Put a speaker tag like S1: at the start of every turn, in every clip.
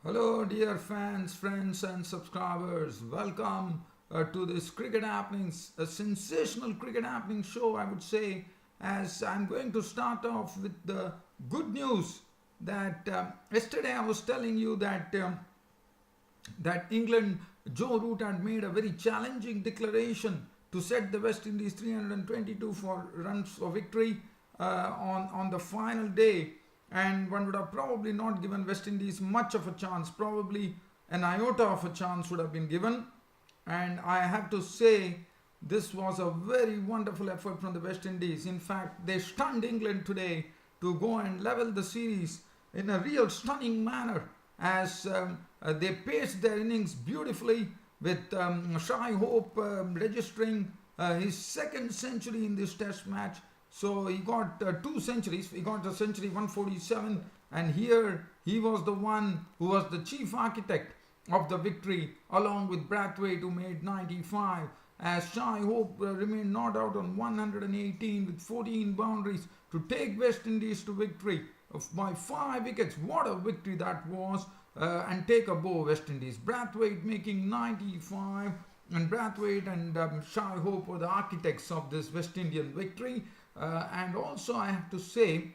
S1: Hello, dear fans, friends, and subscribers. Welcome to this cricket happenings, a sensational cricket happening show, I would say. As I'm going to start off with the good news that yesterday I was telling you that England, Joe Root had made a very challenging declaration to set the West Indies 322 for runs for victory on the final day, and one would have probably not given West Indies much of a chance. Probably an iota of a chance would have been given, and I have to say this was a very wonderful effort from the West Indies. In fact, they stunned England today to go and level the series in a real stunning manner as they paced their innings beautifully with Shai Hope registering his second century in this test match. So he got two centuries. He got a century 147, and here he was the one who was the chief architect of the victory, along with Brathwaite, who made 95. As Shai Hope remained not out on 118 with 14 boundaries to take West Indies to victory by 5 wickets. What a victory that was! And take a bow, West Indies. Brathwaite making 95, and Brathwaite and Shai Hope were the architects of this West Indian victory. And also I have to say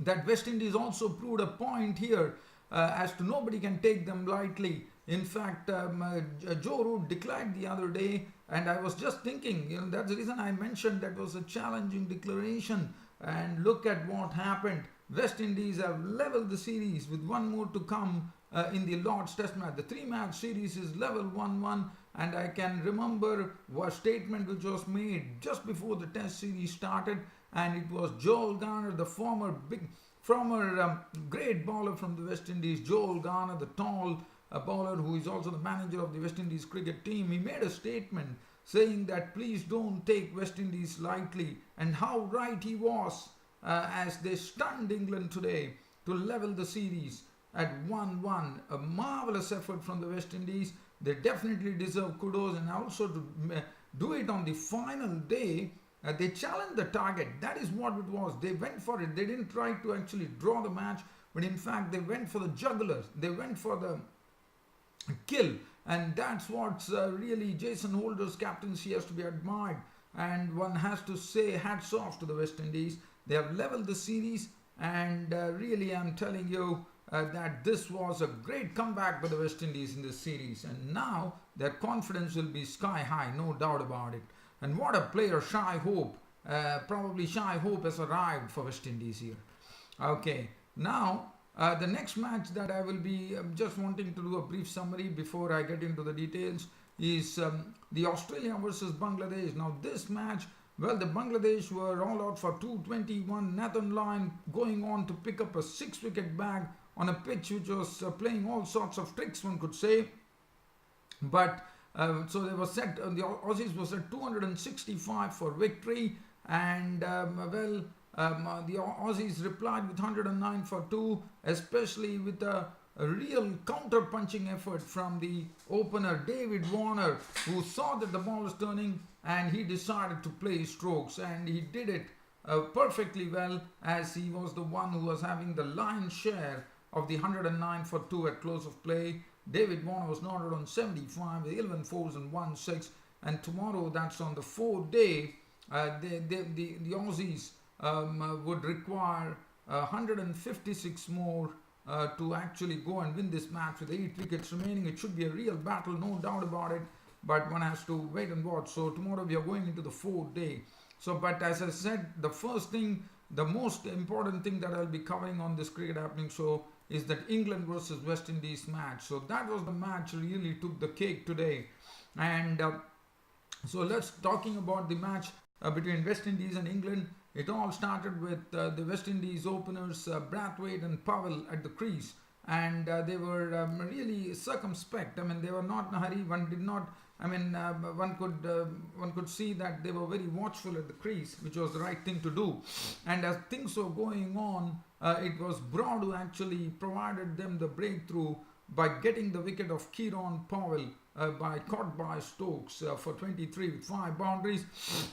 S1: that West Indies also proved a point here as to nobody can take them lightly. In fact, Joe Root declared the other day, and I was just thinking, that's the reason I mentioned that was a challenging declaration. And look at what happened. West Indies have leveled the series with one more to come in the Lord's Test match. The 3-match series is level 1-1, and I can remember a statement which was made just before the Test series started, and it was Joel Garner, the former great bowler from the West Indies. Joel Garner, the tall bowler who is also the manager of the West Indies cricket team. He made a statement saying that please don't take West Indies lightly, and how right he was as they stunned England today to level the series at 1-1. A marvelous effort from the West Indies. They definitely deserve kudos, and also to do it on the final day. They challenged the target. That is what it was. They went for it. They didn't try to actually draw the match, but in fact they went for the jugglers. They went for the kill, and that's what's really Jason Holder's captaincy has to be admired, and one has to say hats off to the West Indies. They have leveled the series, and really I'm telling you that this was a great comeback by the West Indies in this series, and now their confidence will be sky high, no doubt about it. And what a player Shai Hope. Probably Shai Hope has arrived for West Indies here. Okay, now the next match that I will be just wanting to do a brief summary before I get into the details is the Australia versus Bangladesh. Now this match, well, the Bangladesh were all out for 221. Nathan Lyon going on to pick up a 6-wicket bag on a pitch which was playing all sorts of tricks, one could say. But so they were set, the Aussies were set 265 for victory, and the Aussies replied with 109 for 2, especially with a real counter-punching effort from the opener David Warner, who saw that the ball was turning and he decided to play his strokes, and he did it perfectly well, as he was the one who was having the lion's share of the 109 for 2 at close of play. David Warner was not out on 75 with 11 fours and 1 6, and tomorrow, that's on the 4th day, the Aussies would require 156 more to actually go and win this match with 8 wickets remaining. It should be a real battle, no doubt about it, but one has to wait and watch. So tomorrow we are going into the 4th day. So, but as I said, the first thing, the most important thing that I'll be covering on this cricket happening show is that England versus West Indies match. So that was the match really took the cake today. And so let's talking about the match between West Indies and England. It all started with the West Indies openers Brathwaite and Powell at the crease, and they were really circumspect. I mean, they were not in a hurry. One did not. I mean, one could see that they were very watchful at the crease, which was the right thing to do. And as things were going on, it was Broad who actually provided them the breakthrough by getting the wicket of Kieron Powell caught by Stokes for 23 with 5 boundaries,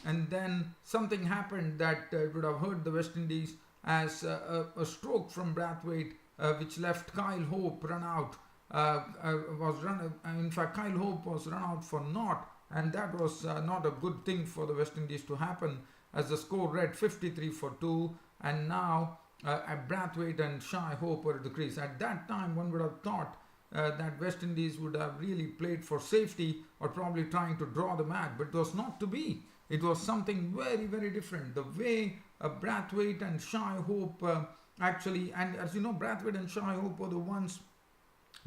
S1: and then something happened that would have hurt the West Indies, as a stroke from Brathwaite which left Kyle Hope run out. In fact, Kyle Hope was run out for naught, and that was not a good thing for the West Indies to happen, as the score read 53 for 2, and now Brathwaite and Shai Hope were at the crease. At that time, one would have thought that West Indies would have really played for safety or probably trying to draw the match, but it was not to be. It was something very, very different. The way Brathwaite and Shai Hope actually, and as you know, Brathwaite and Shai Hope were the ones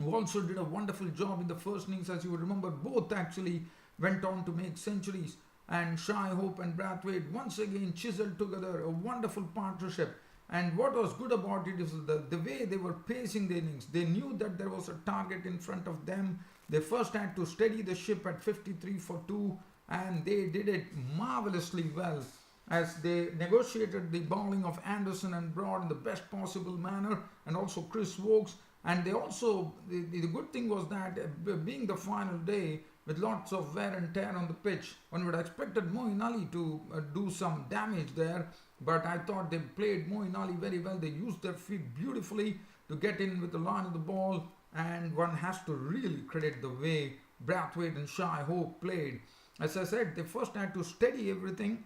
S1: who also did a wonderful job in the first innings. As you would remember, both actually went on to make centuries, and Shai Hope and Brathwaite once again chiseled together a wonderful partnership. And what was good about it is the way they were pacing the innings. They knew that there was a target in front of them. They first had to steady the ship at 53 for 2, and they did it marvelously well as they negotiated the bowling of Anderson and Broad in the best possible manner, and also Chris Wokes. And they also, the good thing was that being the final day with lots of wear and tear on the pitch, one would have expected Moeen Ali to do some damage there, but I thought they played Moeen Ali very well. They used their feet beautifully to get in with the line of the ball, and one has to really credit the way Brathwaite and Shai Hope played. As I said, they first had to steady everything.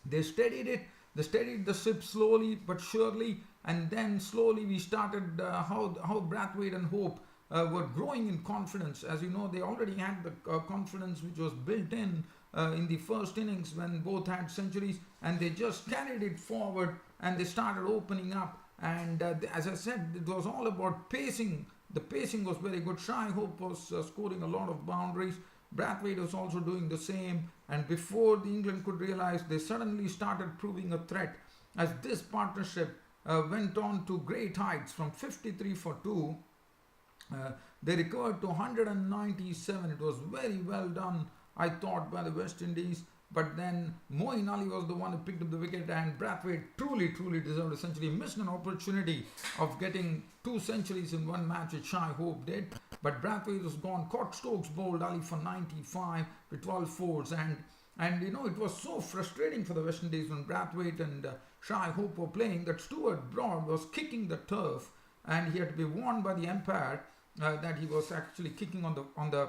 S1: They steadied it. They steadied the ship slowly but surely, and then slowly we started how Brathwaite and Hope were growing in confidence. As you know, they already had the confidence which was built in the first innings when both had centuries, and they just carried it forward and they started opening up. And as I said, it was all about pacing. The pacing was very good. Shai Hope was scoring a lot of boundaries. Brathwaite was also doing the same, and before the England could realize, they suddenly started proving a threat as this partnership went on to great heights. From 53 for 2, they recovered to 197. It was very well done, I thought, by the West Indies. But then Moeen Ali was the one who picked up the wicket, and Brathwaite truly deserved a century. He missed an opportunity of getting 2 centuries in one match, which Shai Hope did. But Brathwaite was gone. Caught Stokes bowled Ali for 95 with 12 fours. And you know, it was so frustrating for the West Indies when Brathwaite and Shai Hope were playing that Stuart Broad was kicking the turf, and he had to be warned by the umpire that he was actually kicking on the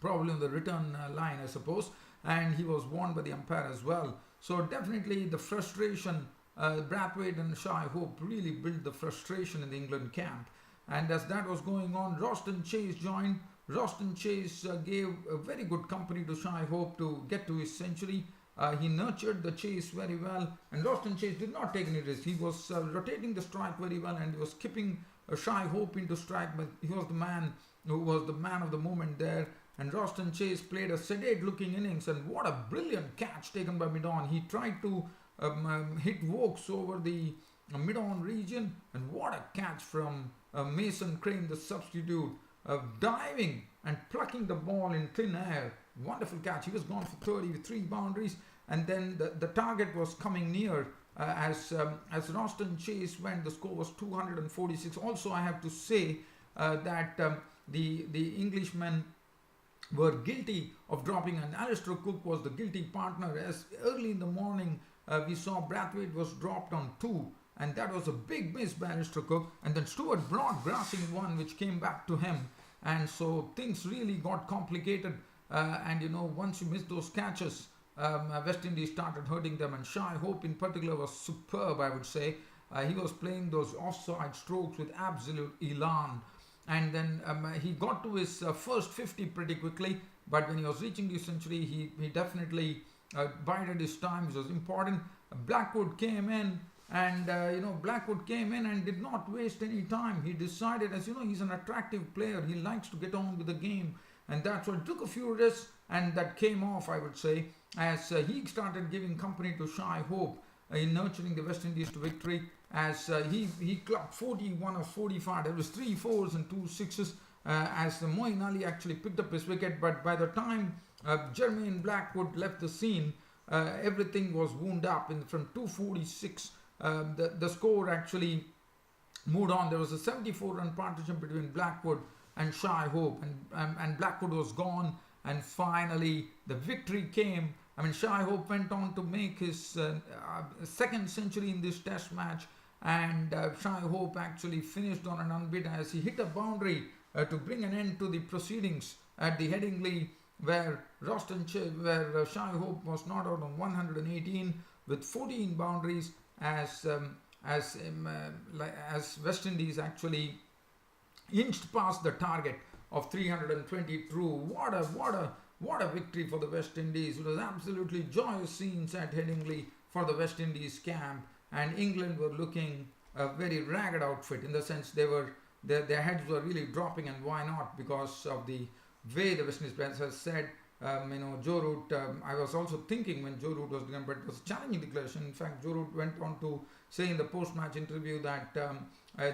S1: probably on the return line, I suppose. And he was warned by the umpire as well. So definitely the frustration, Brathwaite and Shai Hope really built the frustration in the England camp. And as that was going on, Roston Chase joined. Roston Chase gave a very good company to Shai Hope to get to his century. He nurtured the chase very well, and Roston Chase did not take any risk. He was rotating the strike very well, and he was keeping Shai Hope into strike, but he was the man who was the man of the moment there. And Roston Chase played a sedate looking innings, and what a brilliant catch taken by mid-on. He tried to hit Wokes over the mid-on region, and what a catch from Mason Crane, the substitute, diving and plucking the ball in thin air. Wonderful catch. He was gone for 30 with 3 boundaries, and then the target was coming near as Roston Chase went. The score was 246. Also, I have to say that the Englishmen were guilty of dropping, and Alistair Cook was the guilty partner, as early in the morning we saw Brathwaite was dropped on 2, and that was a big miss by Alistair Cook, and then Stuart Broad grassing one which came back to him, and so things really got complicated. And you know, once you miss those catches, West Indies started hurting them, and Shai Hope in particular was superb, I would say. He was playing those offside strokes with absolute elan. And then he got to his first 50 pretty quickly, but when he was reaching the century, he definitely bided his time, which was important. Blackwood came in, and Blackwood came in and did not waste any time. He decided, as you know, he's an attractive player. He likes to get on with the game, and that's what took a few risks, and that came off, I would say, as he started giving company to Shai Hope in nurturing the West Indies to victory. As he clocked 41 of 45. There was 3 fours and 2 sixes as Moeen Ali actually picked up his wicket. But by the time Jermaine Blackwood left the scene, everything was wound up. From 246, the score actually moved on. There was a 74-run partnership between Blackwood and Shai Hope, and Blackwood was gone. And finally, the victory came. I mean, Shai Hope went on to make his second century in this test match. and Shai Hope actually finished on an unbeaten as he hit a boundary to bring an end to the proceedings at the Headingley, where Shai Hope was not out on 118 with 14 boundaries as West Indies actually inched past the target of 320 true. What a victory for the West Indies. It was absolutely joyous scenes at Headingley for the West Indies camp, and England were looking a very ragged outfit in the sense their heads were really dropping, and why not? Because of the way the West Indies players has said, Joe Root, I was also thinking when Joe Root was doing, but it was a challenging declaration. In fact, Joe Root went on to say in the post-match interview that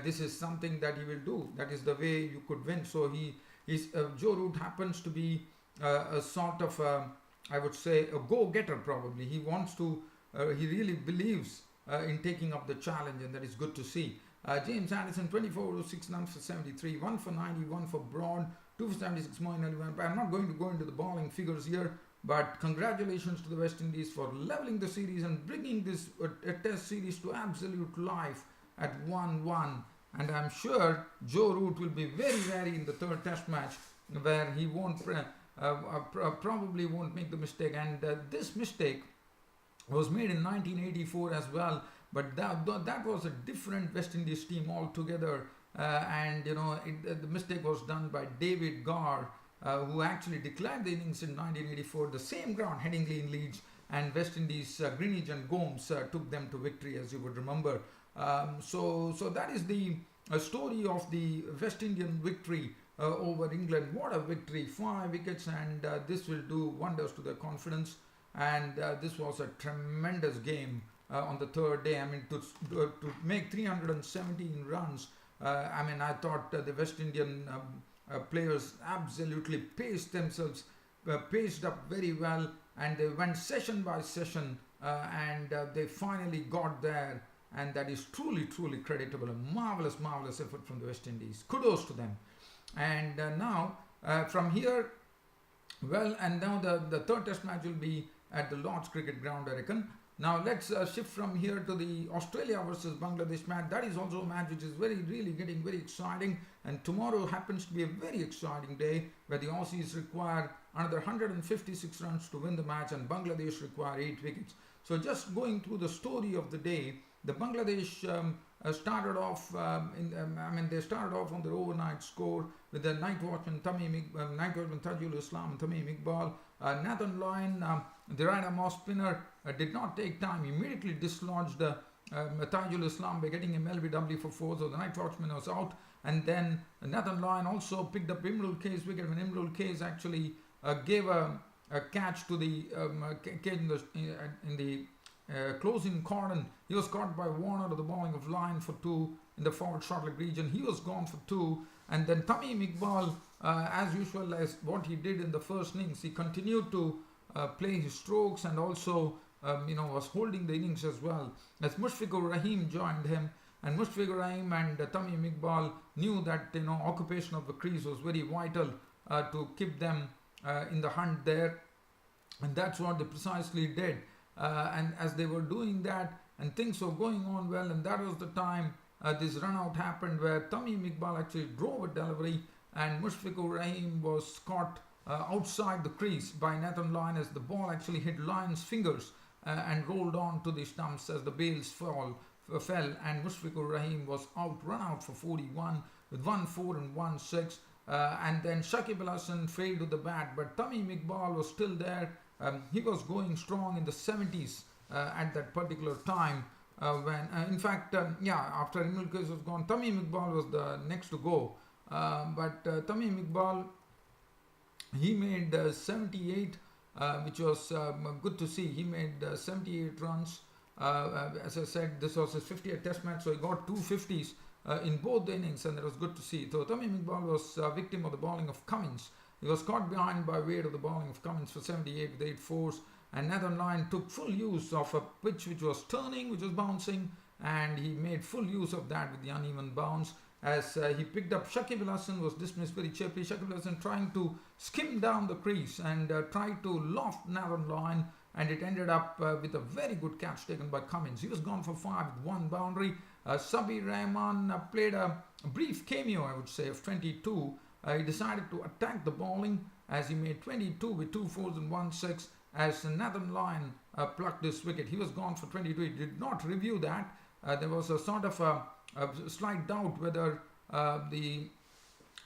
S1: this is something that he will do. That is the way you could win. So Joe Root happens to be a sort of, I would say, a go-getter probably. He wants to, he really believes in taking up the challenge, and that is good to see. James Anderson, 24 6 runs for 73, 1 for 90, 1 for Broad, 2 for 76 more in 11. I'm not going to go into the bowling figures here, but congratulations to the West Indies for levelling the series and bringing this a test series to absolute life at 1-1. And I'm sure Joe Root will be very wary in the third test match, where he won't probably won't make the mistake. And this mistake was made in 1984 as well, but that was a different West Indies team altogether. The mistake was done by David Garr, who actually declared the innings in 1984, the same ground, Headingley in Leeds, and West Indies, Greenwich and Gomes took them to victory, as you would remember. So that is the story of the West Indian victory over England. What a victory, 5 wickets, and this will do wonders to their confidence. And this was a tremendous game on the third day. I mean, to make 317 runs, I thought the West Indian players absolutely paced up very well, and they went session by session, and they finally got there, and that is truly creditable. A marvelous effort from the West Indies. Kudos to them. And now from here, and now the third test match will be at the Lord's Cricket Ground, I reckon. Now let's shift from here to the Australia versus Bangladesh match. That is also a match which is really getting very exciting, and tomorrow happens to be a very exciting day where the Aussies require another 156 runs to win the match, and Bangladesh require 8 wickets. So just going through the story of the day, the Bangladesh started off they started off on their overnight score with the night watchman Tajul Islam and Tamim Iqbal. Nathan Lyon, the right-arm off spinner, did not take time. He immediately dislodged Tajul Islam by getting him LBW for 4, so the night watchman was out. And then Nathan Lyon also picked up Imrul K's wicket when Imrul K's actually gave a catch to the cage in the closing cordon. He was caught by Warner to the bowling of Lyon for 2 in the forward short leg region. He was gone for 2, and then Tamim Iqbal, as usual, as what he did in the first innings, he continued to play his strokes and also was holding the innings as well, as Mushfiqur Rahim joined him. And Mushfiqur Rahim and Tamim Iqbal knew that occupation of the crease was very vital to keep them in the hunt there, and that's what they precisely did. And as they were doing that, and things were going on well, and that was the time this run out happened where Tamim Iqbal actually drove a delivery, and Mushfiqur Rahim was caught outside the crease by Nathan Lyon as the ball actually hit Lyon's fingers and rolled on to the stumps as the bails fell, and Mushfiqur Rahim was run out for 41 with 1-4 and 1-6. And then Shakib Al Hasan failed to the bat, but Tamim Iqbal was still there. He was going strong in the 70s at that particular time when, in fact, after Imrul Kais was gone, Tamim Iqbal was the next to go. But Tamim Iqbal, he made 78, which was good to see. He made 78 runs. As I said, this was his 50th test match, so he got 2 50s in both the innings, and it was good to see. So Tamim Iqbal was a victim of the bowling of Cummins. He was caught behind by weight of the bowling of Cummins for 78 with 8 fours, and Nathan Lyon took full use of a pitch which was turning, which was bouncing, and he made full use of that with the uneven bounce. As he picked up, Shakib Al Hasan was dismissed very cheaply. Shakib Al Hasan trying to skim down the crease and tried to loft Nathan Lyon, and it ended up with a very good catch taken by Cummins. He was gone for 5 with 1 boundary, Sabir Rahman played a brief cameo, I would say, of 22. He decided to attack the bowling as he made 22 with 2 fours and 1 6 as Nathan Lyon plucked this wicket. He was gone for 22. He did not review that. There was a sort of a slight doubt whether the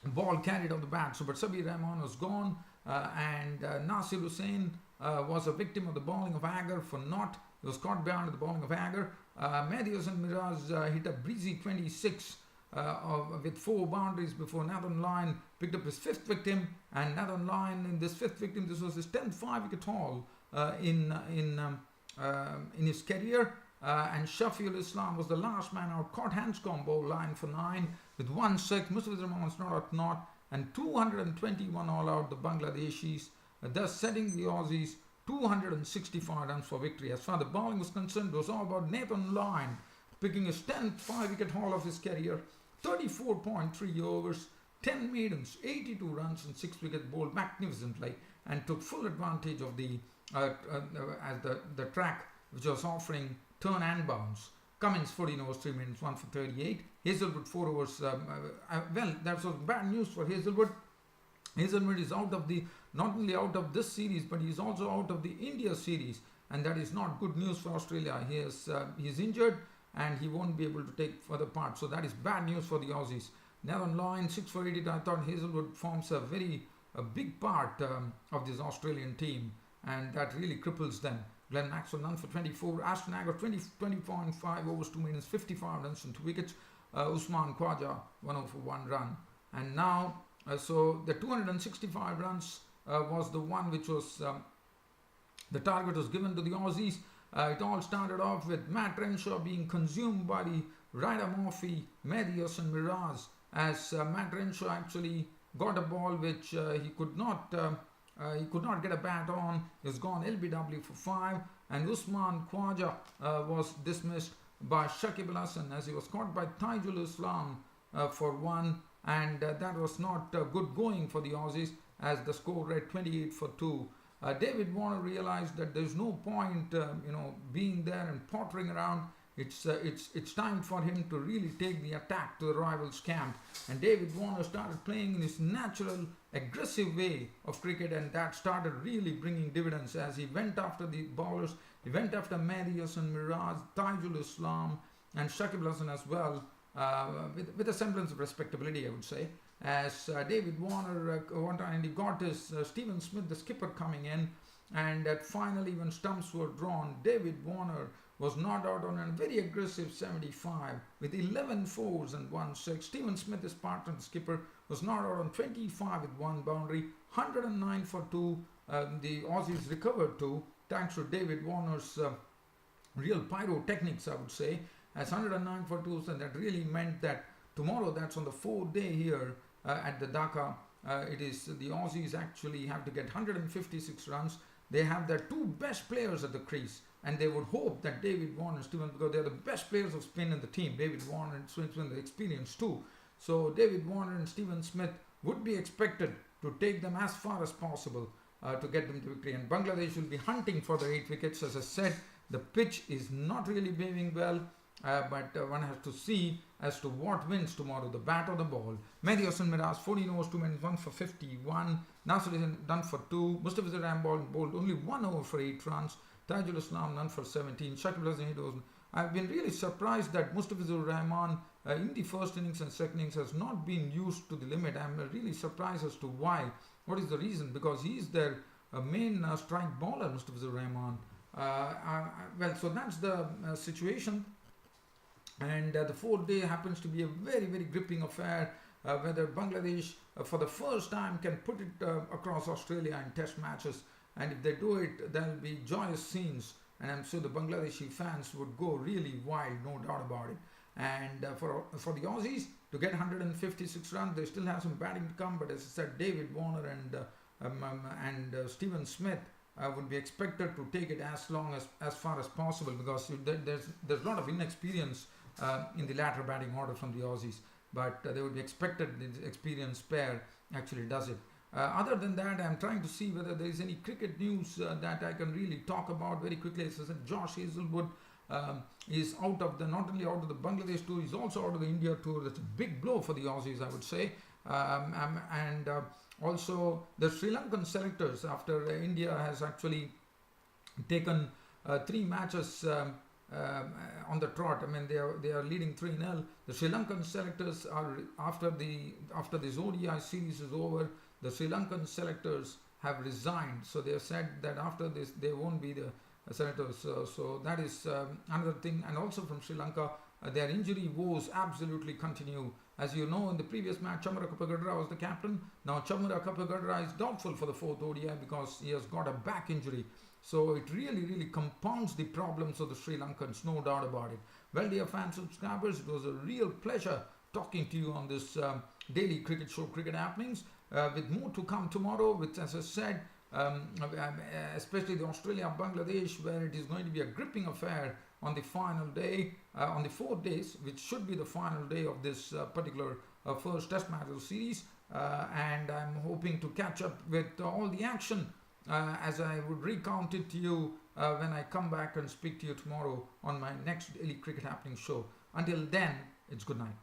S1: ball carried on the bat. So, but Sabir Rahman was gone, and Nasir Hussain was a victim of the bowling of Agar for naught. He was caught behind the bowling of Agar. Mehdi and Miraz hit a breezy 26 with 4 boundaries before Nathan Lyon picked up his 5th victim. And Nathan Lyon, in this 5th victim, this was his 10th 5-wicket haul in his career. And Shafiul Islam was the last man out, caught Hanscom bowl line for 9 with 1 6. Mustafizur Rahman was not out not, and 221 all out the Bangladeshis, thus setting the Aussies 265 runs for victory. As far as the bowling was concerned, it was all about Nathan Lyon picking his 10th 5-wicket haul of his career, 34.3 overs, 10 maidens, 82 runs and 6 wickets, bowled magnificently and took full advantage of the track which was offering turn and bounce. Cummins 14 overs, 3 minutes, 1 for 38. Hazelwood 4 overs. Well, that was bad news for Hazelwood. Hazelwood is out of not only out of this series, but he is also out of the India series, and that is not good news for Australia. He is injured and he won't be able to take further part. So that is bad news for the Aussies. Nathan Lyon 6 for 88. I thought Hazelwood forms a big part of this Australian team, and that really cripples them. Glenn Maxwell none for 24. Ashton Agar 20.5 overs, 2 minutes, 55 runs and 2 wickets. Usman Khwaja 1 over 1 run. And now, so the 265 runs was the one which was the target was given to the Aussies. It all started off with Matt Renshaw being consumed by the Ryder Murphy, Medios and Miraz, as Matt Renshaw actually got a ball which he could not get a bat on. He was gone LBW for 5, and Usman Khwaja was dismissed by Shakib Al Hasan as he was caught by Taijul Islam for 1, and that was not good going for the Aussies as the score read 28 for 2. David Warner realized that there's no point being there and pottering around. It's time for him to really take the attack to the rivals' camp. And David Warner started playing in his natural, aggressive way of cricket, and that started really bringing dividends as he went after the bowlers. He went after Marius and Miraz, Taijul Islam, and Shakib Al Hasan as well, with a semblance of respectability, I would say. As David Warner and he got his Stephen Smith, the skipper, coming in, and finally when stumps were drawn, David Warner was not out on a very aggressive 75 with 11 fours and 1 6. Stephen Smith, his partner, the skipper, was not out on 25 with 1 boundary, 109 for 2. The Aussies recovered 2 thanks to David Warner's real pyrotechnics, I would say, as 109 for 2, and that really meant that tomorrow, that's on the 4th day here at the Dhaka, it is the Aussies actually have to get 156 runs. They have their 2 best players at the crease, and they would hope that David Warner and Stephen, because they're the best players of spin in the team, David Warner and Smith, the experience too. So David Warner and Stephen Smith would be expected to take them as far as possible to get them to victory. And Bangladesh will be hunting for the 8 wickets. As I said, the pitch is not really behaving well, but one has to see as to what wins tomorrow, the bat or the ball. Mehdi Hossain Miraz 14 overs, 2 minutes, 1 for 51. Nasir done for 2. Mustafizur Rahman bowled only 1 over for 8 runs. Taijul Islam none for 17. Shakib Al Hasan 8 overs. I've been really surprised that Mustafizur Rahman in the first innings and second innings has not been used to the limit. I'm really surprised as to why. What is the reason? Because he is their main strike bowler, Mustafizur Rahman. Well, so that's the situation. And the 4th day happens to be a very, very gripping affair, whether Bangladesh for the first time can put it across Australia in test matches. And if they do it, there will be joyous scenes. And I'm sure the Bangladeshi fans would go really wild, no doubt about it. And for the Aussies to get 156 runs, they still have some batting to come. But as I said, David Warner and Stephen Smith would be expected to take it as far as possible, because there's a lot of inexperience in the latter batting order from the Aussies, but they would be expected the experienced pair actually does it. Other than that, I'm trying to see whether there is any cricket news that I can really talk about very quickly. As I said, Josh Hazelwood is out of the, not only out of the Bangladesh tour, he's also out of the India tour. That's a big blow for the Aussies, I would say. And also the Sri Lankan selectors, after India has actually taken 3 matches on the trot. I mean, they are leading 3-0. The Sri Lankan selectors are, after this ODI series is over, the Sri Lankan selectors have resigned. So they have said that after this they won't be the selectors. So that is another thing. And also from Sri Lanka, their injury woes absolutely continue. As you know, in the previous match, Chamara Kapagadra was the captain. Now Chamara Kapagadra is doubtful for the 4th ODI because he has got a back injury. So it really compounds the problems of the Sri Lankans, no doubt about it. Well, dear fans, subscribers, it was a real pleasure talking to you on this daily cricket show, Cricket Happenings, with more to come tomorrow, which, as I said, especially the Australia-Bangladesh, where it is going to be a gripping affair on the final day, on the 4 days, which should be the final day of this particular first test match of the series. And I'm hoping to catch up with all the action as I would recount it to you when I come back and speak to you tomorrow on my next daily Cricket Happening show. Until then, it's good night.